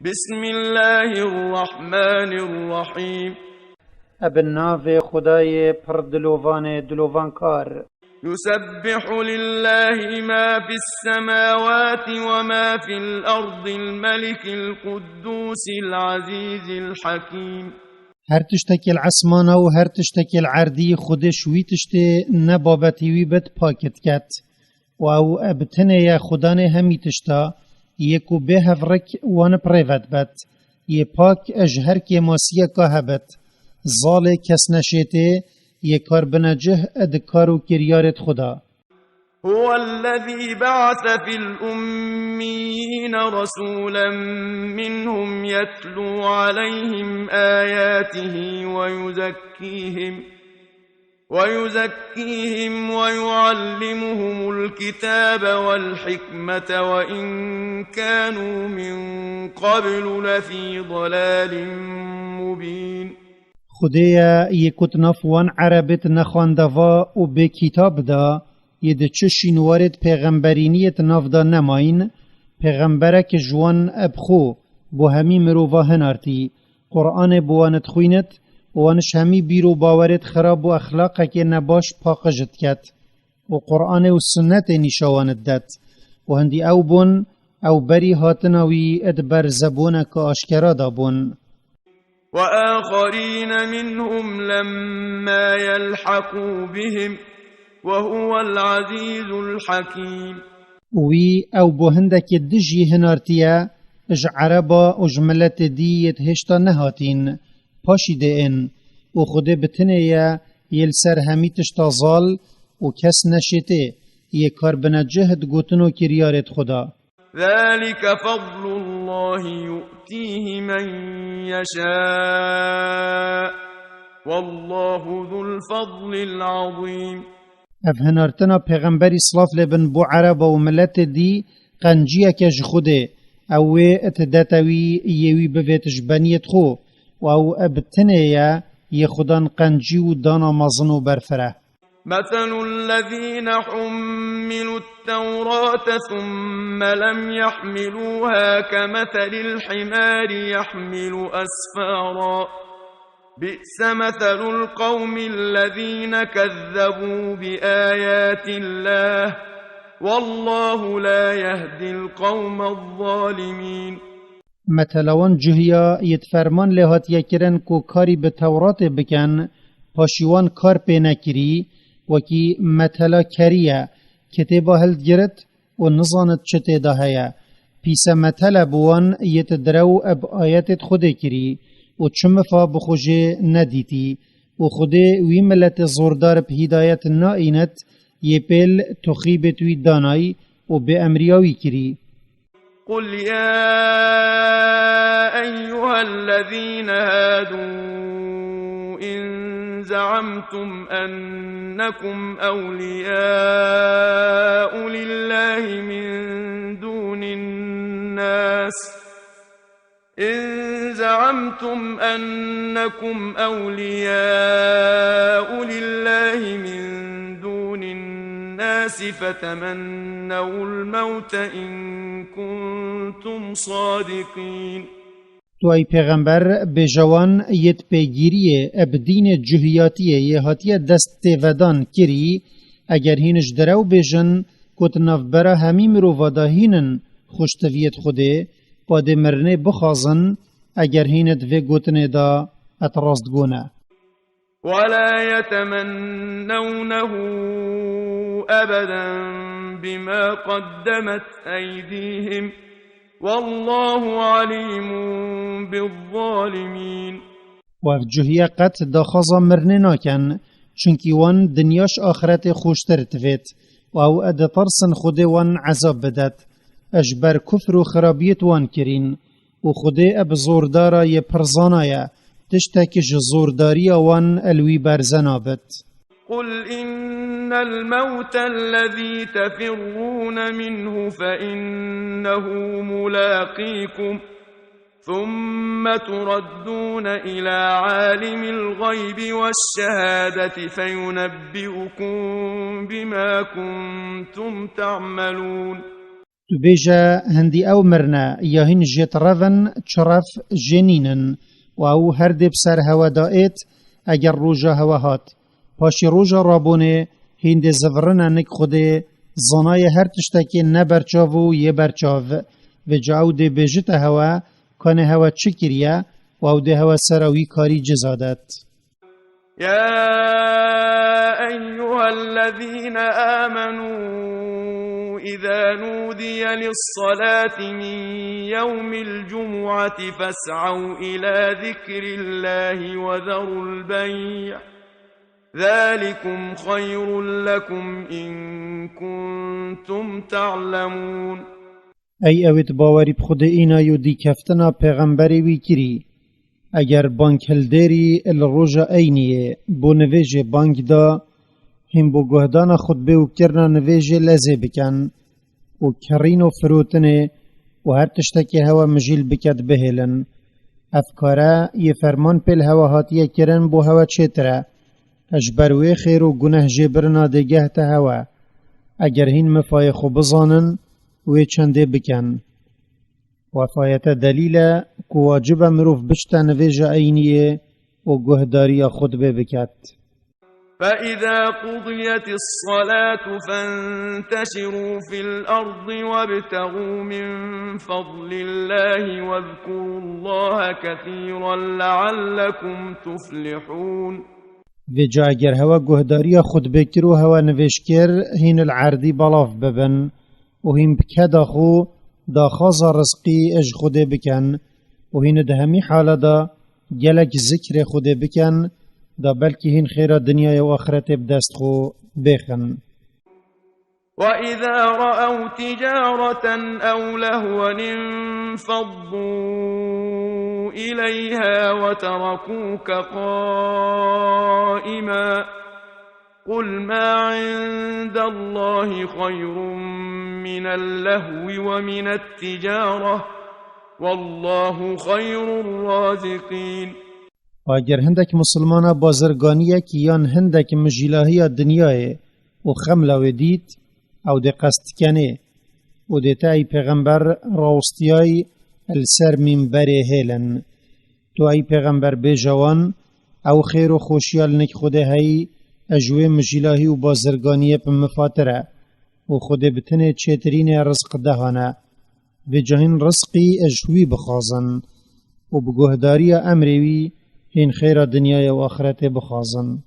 بسم الله الرحمن الرحيم ابن ناف خدای پر دلوان کار. يسبح لله ما في السماوات وما في الأرض الملك القدوس العزيز الحكيم. هر تشتکی العسمانه و هر تشتکی العردی خودش وی تشتی نبابتی وی بد پاکت کت و او ابتنه یا خدانه همی تشتا یکو به هفرک وان پریوت بد یه پاک اجهر که ماسیه که هبت ظال کس نشیته یه کار بنجه ادکارو کریارت خدا. هو الذي بعث في الأميين رسولا منهم يتلو عليهم آياته ويزكيهم ويعلمهم الكتاب والحكمة وإن كانوا من قبل لفي ضلال مبين. خدایا یکوت نفوان عربت نخواندوا و به کتاب دا یده چشین وارد پیغمبرینیت نافدا نماین پیغمبرک جوان ابخو بو همی مروفا هنارتی قرآن بوانت خوینت وانش همی بیرو باورت خراب و اخلاق که نباش پاقجت کت و قرآن و سنت نشاوانت داد و هندی او بون او بری هاتناوی ادبر زبونک آشکرا دا بون. وآخرين منهم لما يلحقوا بهم وهو العزيز الحكيم. وی او بوهندک دجی هنارتیا اج عربا اج ملت دیت هشتا نهاتین پاشیده این و خود بتنیا یل سر همی تشتا زال و کس نشته یه کار بنجهد گوتنو کریارت خدا. ذلك فضل الله يؤتيه من يشاء والله ذو الفضل العظيم. افهنارتنا پیغمبری صلاف لبن بو عرب و ملت دی قنجیه کج خوده او اتداتوی یوی بویتش بنیت خو و او ابتنه یه خودان قنجی و دانا مزنو برفره. مثل الذين حملوا التوراة ثم لم يحملوها كمثل الحمار يحمل أسفارا بئس مثل القوم الذين كذبوا بآيات الله والله لا يهدي القوم الظالمين. مثلوان جهیا یتفرمان لهات یکرن کو کاری به تورات بکن پاشیوان کار پی نکری وکی مثلا کریه کتبا هلد گرد و نزانت چته ده هیا پیس مثلا بوان یتدرو اب آیتت خوده کری و چمفا بخوجه ندیتی و خوده وی ملت زوردار به هدایت نائینت یه پیل تخیب توی دانای و به امریاوی کری. قل يا أيها الذين هادوا إن زعمتم أنكم أولياء لله من دون الناس فتمنوا الموت إن كنتم صادقين. تو ای پیغمبر به جوان یت پیگیریه اب دین جهیاتیه یه هاتیه دست تیودان کری اگر هینش درو بیجن کت نفبرا همی مرووادا هینن خوشتویت خوده پاد مرنه بخازن اگر هینت وی گوتنه دا اتراست گونه. ولا يتمنونه أبدا بما قدمت أيديهم والله عليم بالظالمين. و اف جهیه قط دا خازا مرنه ناکن چونکی وان دنیاش آخرت خوشتر توید و او اد ترسن خود وان عذاب بدد اجبر کفر و خرابیت وان کرین و خود اب زوردارا ی پرزانایا تشتکش زورداری وان الوی برزنابت. قل إن الموت الذي تفرون منه فإنه ملاقيكم ثم تردون إلى عالم الغيب والشهادة فينبئكم بما كنتم تعملون. تو بیجا هندی او مرنا یا هین جت روان چرف جنینن و او هر دب سر هوا دائت اگر روژا هوا هات پاشی روژا رابونه هند زورنا نک خوده زنای هر تشتکی نبرچاو یه برچاو و جاو ده بیجت هوا کانه هوا چکریه و او ده هوا سراوی کاری جزادت. يا أيها الذين آمنوا إذا نودي للصلاة من يوم الجمعة فاسعوا إلى ذكر الله وذروا البيع ذلكم خير لكم إن كنتم تعلمون. ای اوید باوری بخود اینا یو دی کفتنا پیغمبری وی کری اگر بانک هلدری الروژا اینیه بو نویج بانک دا هم بو گهدان خود به و کرنا نویج لزه بکن و کرین و فروتنه و هر تشتکی هوا مجیل بکد بهلن افکاره یه فرمان پل هوا هاتیه کرن بو هوا چتره اجبروی خیر و گناه جبرنا دگه تا هوا اگر هین مفای خو بزانن و چنده بکن وفایت دلیل که واجب مروف بشتا نویج اینیه و گهداری خود بکد. فإذا قضيت الصلاة فانتشروا في الأرض وابتغوا من فضل الله واذكروا الله كثيرا لعلكم تفلحون. و جا اگر هوا گهداری خود بکر و هوا نویشکر هین العردی بلاف ببن و هین بکدا خو دا خاص رزقی اج خود بکن و هین ده همی حالا دا گلک ذکر خود بکن دا بلکه هین خیر دنیا و آخرت بدست خو بخن. وإذا رأوا تجارة أو لهوا انفضوا إليها وتركوك قائما قل ما عند الله خير من اللهو ومن التجارة والله خير الرازقين. و اگر هندک مسلمانا بازرگانیه که یان هندک مجیلاهی دنیای و خملاوی دید او ده قصد کنه و ده تای پیغمبر راستیای السر منبر هیلن تو ای پیغمبر بجوان او خیر و خوشیال نک خوده هی اجوه مجیلاهی و بازرگانیه پا مفاتره و خوده بتنه چیترین رزق دهانه و جهین رزقی اجوی بخوازن و بگهداری امروی هین خیر دنیای و آخرت بخوازن.